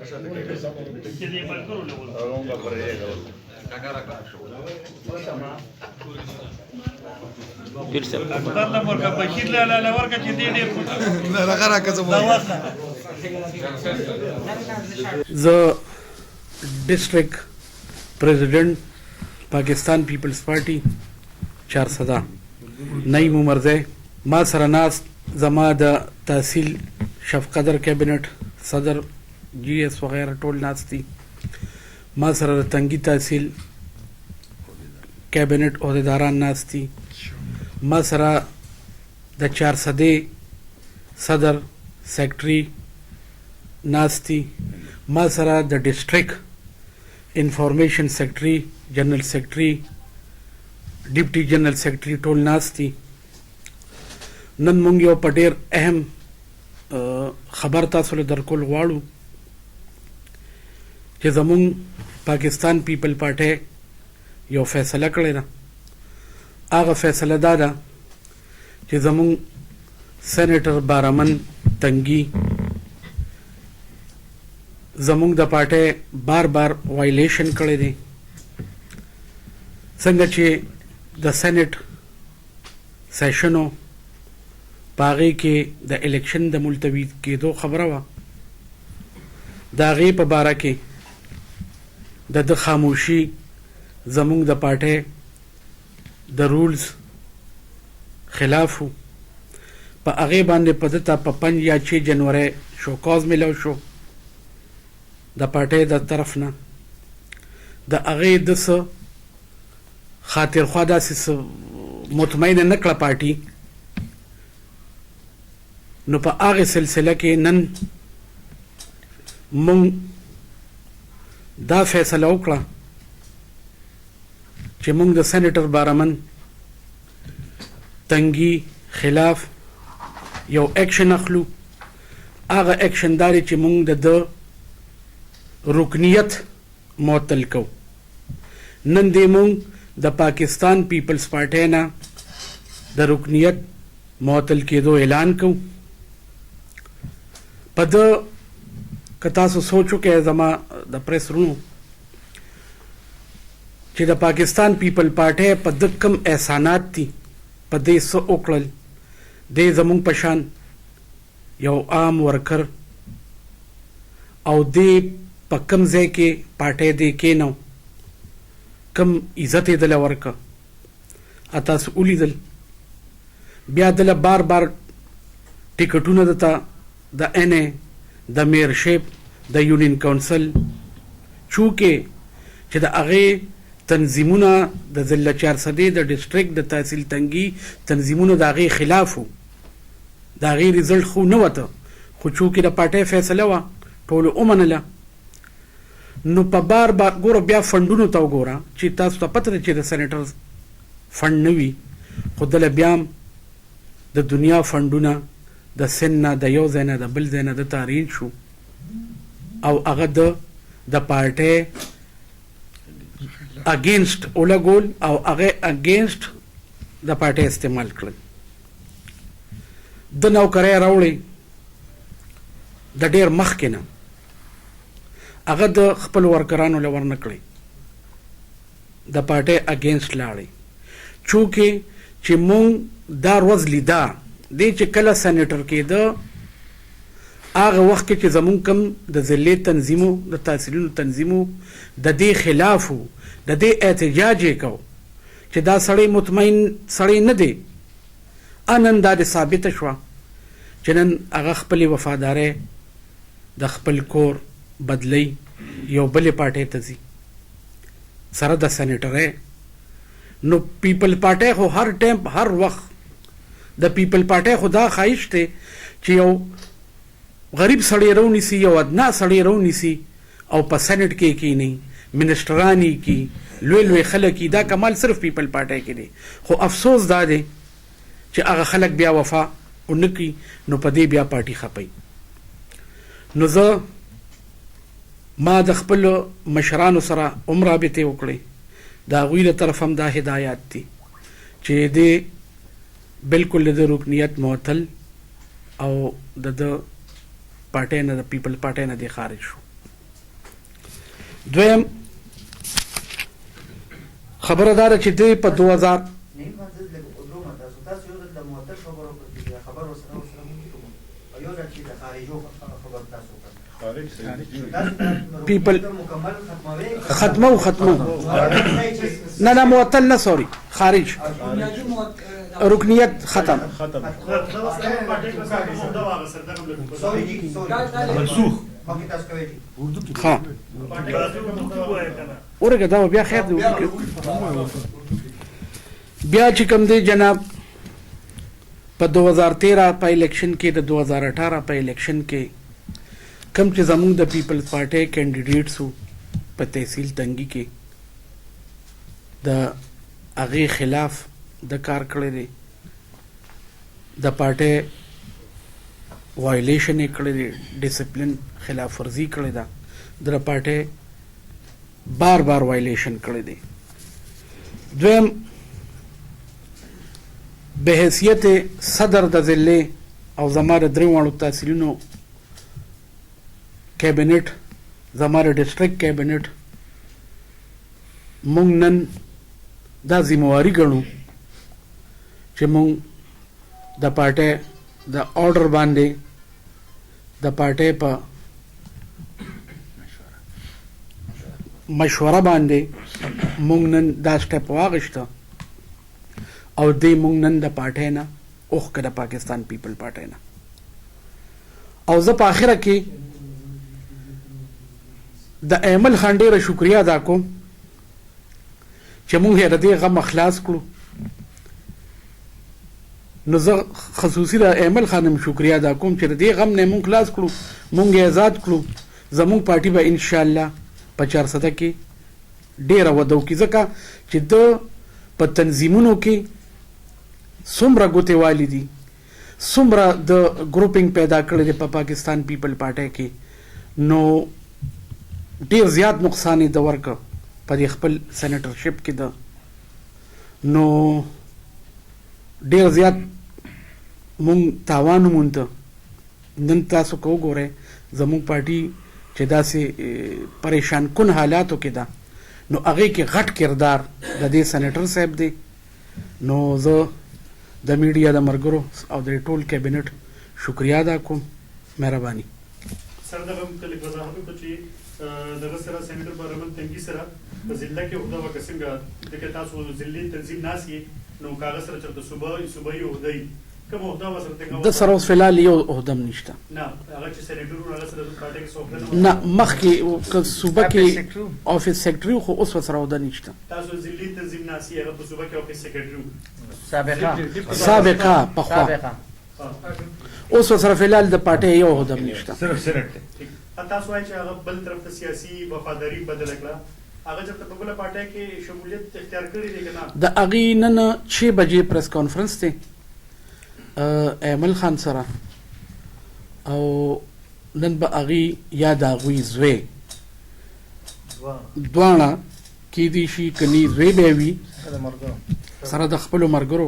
The district president Pakistan People's Party چار صدا نعیم عمرزی ما سره ناست زما د تحصیل شفقدر کابینټ صدر جی ایس وغیرہ ټول ناست دي ما سره د تنگی تحصیل کابینټ عہدیداران ناست دي ما سره د چار صدې صدر سیکرټري ناست دي ما سره د ډسټریکټ انفارمیشن سیکرټري جنرال سیکرټري ډیپټي جنرال سیکرټري ټول ناست دي نن مونږ یو په ډېر اهم خبر تاسو له درکول غواړو چې زمونږ پاکستان پیپل پارټۍ یو فیصله کړې ده هغه فیصله دا ده چې زمونږ سینیټر بارمن تنگی زمونږ د پارټۍ بار بار وایلیشن کړی دی څنګه چې د سینټ سیشنو په هغې کې د الیکشن د ملتوي کېدو خبره وه د هغې په باره کې د ده خاموشي زمونږ د پارټۍ د رولز خلاف و په هغې باندې په ده ته په 5 یا 6 جنورۍ شوکاز میلاو شو د پارټۍ د طرف نه د هغې د څه خاطرخوا داسې مطمئنه نه کړه پارټي نو په هغې سلسله کې نن مونږ دا فیصله وکړه چې مونږ د سینیټر بارمن تنگی خلاف یو ایکشن اخلو هغه ایکشن دا دی چې مونږ د ده رکنیت معطل کو نن دی مونږ د پاکستان پیپلز پارټۍ نه د رکنیت معطل کېدو اعلان کو په ده که تاسو سوچ وکئ زما د پریس رونو چې د پاکستان پیپل پارټۍ په ده کم احسانات دي په دې څه وکړل دی زمونږ په شان یو عام ورکر او دی په کم ځای کې پارټۍ دی کېنو کم عزت یې دله ورکه تاسو ولیدل بیا دله بار بار ټکټونه دته د این ای د میئرشپ د یونین کونسل چونکې چې د هغې تنظیمونه د ضلع چارسدې د ډسټریکټ د تحصیل تنګي تنظیمونه د هغې خلاف وو د هغې ریزلټ خو نه وته خو چونکې د پارټۍ فیصله وه ټولو ومنله نو په بار بار ګوره بیا فنډونو ته وګوره چې تاسو ته پته ده چې د سینیټرز فنډ نه وي خو دله بیا هم د دنیا فنډونه د سن نه د یو ځای نه د بل ځای نه دته ارینج شو او هغه د پارټۍ اگینسټ ولګول او هغه اگینسټ د پارټۍ استعمال کړل د نوکرۍ راوړی د ډېر مخکې نه هغه د خپل ورکرانو له ورنه کړی د پارټۍ اگینسټ لاړی چونکې چې مونږ دا ورځ لیده دی چې کله سینیټر کېده هغه وخت کې چې زمونږ کم د ضلعې تنظیمو د تحصیلونو تنظیمو د دې خلاف و د دې احتجاج یې کو چې دا سړی مطمئن سړی نه دی نن دا د ثابته شوه چې نن هغه خپلې وفادارۍ د خپل کور بدلی یو بلې پارټۍ ته ځي سره د سینیټرۍ نو پیپل پارټۍ خو هر ټایم هر وخت د پیپل پارټۍ خو دا خواهش دی چې یو غریب سړی رونیسي یو ادنا سړی رونیسي او په سینټ کې کینی منسټران یې کی لوی لوی خلک دا کمال صرف پیپل پارټۍ کې دی خو افسوس دا دی چې هغه خلک بیا وفا ونه کړي نو په دې بیا پارټي خپي نو زه ما د خپل مشرانو سره هم رابطې وکړې د هغوی له طرف هم دا هدایات دي چې دې بالکل د رکنیت معطل او د پارټۍ نه د پیپل پارټۍ نه دی خارج شو دویم خبره دا ده چې دوی په 2000 پیپل ختمو نه معطل نه سوري خارج رکنیت ختم منسوخ ها ورګه دا بیا خیر دی بیا چې کوم دی جناب په 2013 په الیکشن کې د 2018 په الیکشن کې کم چې زموږ د پیپلز پارټي کینډیډیټس وو په تحصیل تنګي کې د هغې خلاف د کار کړی دی د پارټي وایلیشن یې کړی دی ډسپلن خلاف ورزي کړې ده د پارټي بار وایلیشن کړی دی دویم به حیثیت صدر د ضلع او زما د درې واړو تحصیلونو کابینټ زما د ډسټریکټ کابینټ مونږ نن دا ذمہواري ګڼو چې مونږ د پارټۍ د آرډر باندې د پارټۍ په مشوره باندې مونږ نن دا سټپ واغشته او دې مونږ نن د پارټۍ نه اوښکه د پاکستان پیپل پارټۍ نه او زه په آخره کې د ایمل خان ډېره شکریه ادا کوم چې مونږ یې د دې غم خلاص کړو نو زه خصوصي د ایمل خان هم شکریه ادا کوم چې د دې غم نه مونږ خلاص کړو مونږ یې آزاد کړو زمونږ پارټي به انشاءالله په 400 کې ډېره وده وکړي ځکه چې د په تنظیمونو کې څومره ګوتې والي دي څومره د ګروپینګ پیدا کړی دی په پاکستان پیپل پارټۍ کې نو ډېر زیات نقصان یې د ورکړ په دې خپل سینیټرشپ کې ده نو ډېر زیات مونږ تاوان ومونده نن تاسو که وګورئ زمونږ پارټي چې داسې پریشان کن حالاتو کې ده نو هغې کې غټ کردار د دې سینیټر صاحب دی نو زه د میډیا د ملګرو او د ټول کابینټ شکریه ادا کوم مهرباني سر دغه مختلف وضاحت وکړو چې دغه سره سینیټر برمن تنګي سره په ضلع کې عہده وکړه څنګه ځکه تاسو ضلعي تنظیم ناست یې نو کاغذ سره چېرته صوبایي عہده یي کوم عہده ورسره د سره اوس فلحال یو عہده هم نشته نه هغه چې سینیټر وو هغه سره د پارټۍ کې څه عہده نه مخکې که صوبه کې آفس سیکرټري خو اوس ورسره عہده نشته تاسو ضلعي تنظیم ناست یې هغه په صوبه کې آفس سیکرټري وو سابقه پخوا اوس ورسره فلحال د پارټۍ یو عہده هم نشته صرف سینټ تاسو وایئ چې هغه بل طرف ته سیاسي وفاداري بدله کړه هغه چېرته په بله پارټۍ کې شمولیت اختیار کړی دی که نه د هغې نن 6 بجې پریس کانفرنس دی ایمل خان سره او نن به هغې یا د هغوی زوی دواړه کیدی شي کني زوی به وي سره د خپلو ملګرو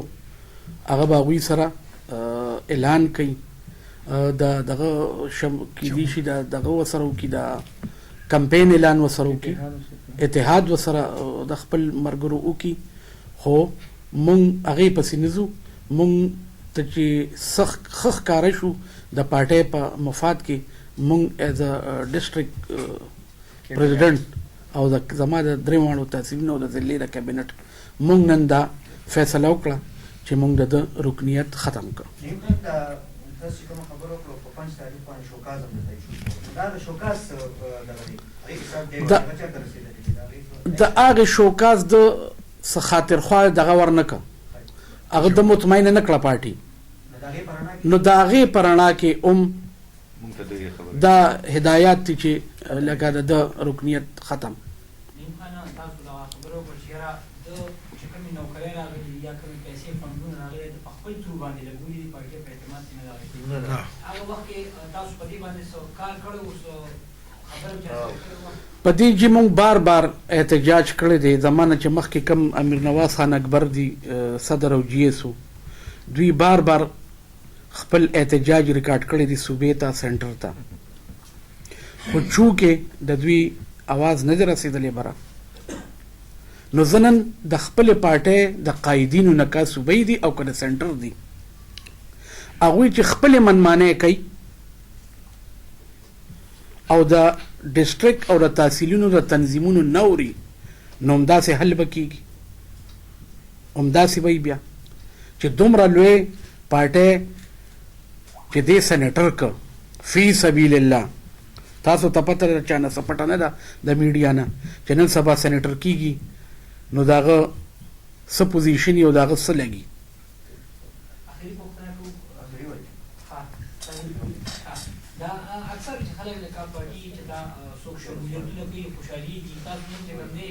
هغه به هغوی سره اعلان کوي دغه کیدی شي دغه ورسره وکړي د کمپین اعلان ورسره وکړي اتحاد ورسره د خپل ملګرو وکړي خو مونږ هغې پسې نه ځو مونږ ته چې ښه ښکاره شو د پارټۍ په مفاد کې مونږ ایز ا ډسټریکټ پریزیډنټ او زما د درې واړو تحصیلونو او د ضلعې د کابینټ مونږ نن دا فیصله وکړه چې مونږ د رکنیت ختم کړو تاسو کوم خبرو کړو په 5 تاریخ باندې شوکاز هم دی دا د شوکاز د هغې شوکاز د څه خاطرخوا دغه ورنکړه هغه د مطمئنه نه کړه پارټي نو د هغې په رڼا کې دا هدایات دي چې لکه د رکنیت ختم په دې چې مونږ بار احتجاج کړی دی زمانه چې مخکې کم امیر نواز خان اکبر دی صدر او جی ایس دوی بار خپل احتجاج ریکارډ کړی دی صوبې ته سنټر ته خو چونکې د دوی आवाज نه دی رسېدلی بره. نو زه نن د خپلې پارټۍ د قایدینو نه که صوبۍ دي او که د سنټر دي هغوی چې خپلې منمانۍ کوي او د ډسټرک او د تحصیلونو د تنظیمونو نه اوري نو همداسې حل به کېږي، همداسې به بیا چې دومره لوی پارټۍ چې دې سنټر که فی سبیل الله تاسو ته پته ده چا نه څه پټه نه ده د میډیا نه چې نن سبا سنټر کېږي نو د هغه څه پوزیشن وي او د هغه څه لګي. اخري پوښتنه کوم دا اکثر چې خلک لکه پارټي چې دا سوشل میډیا کې خوشحالي دي تاسو نن چې کوم دی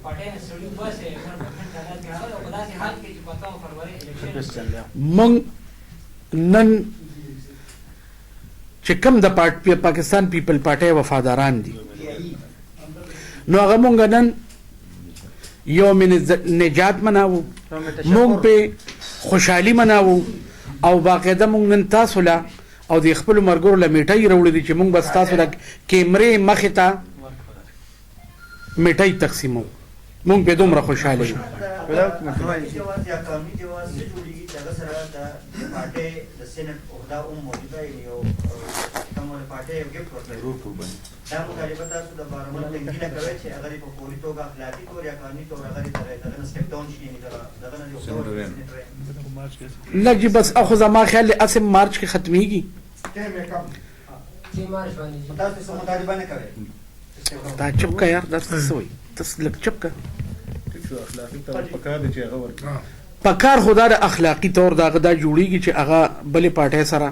پارټي نه سړی واسه مرګ حالات کې هغه په داسې حال کې چې پتا او فروری الیکشن مونږ نن چې کوم د پاکستان پیپل پارټي وفاداران دي نو هغه مونږ نن یوم نجات مناوو، مونږ په خوشحالي مناوو او باقاعده مونږ نن تاسو له او د خپلو ملګرو له میټۍ راوړي دي چې مونږ بس تاسو له کیمرې مخې ته میټۍ تقسیمو. مونږ په دومره خوشحاله یو. قانوني جواز یا قانوني جواز څه جوړېږي چې هغه سره د پارټۍ د سینټ عهده هم موجوده یو کومه پارټۍ یو ګفت ورکړي دا مطالبه تاسو د بارمن تنګي نه کوي چې هغه په فوري توګه اخلاقي طور یا قانوني طور هغه دغه سټپ ډاون شي دغه نه نه جی بس اخو زما خیال دی اسم مارچ کې ختمیږي. تاسو څه مطالبه نه کوي دا چپ کا یار دا څه وایي تاسو لږ چپ کا پکار خدا د اخلاقي طور دغه دا جوړیږي چې هغه بلې پارټۍ سره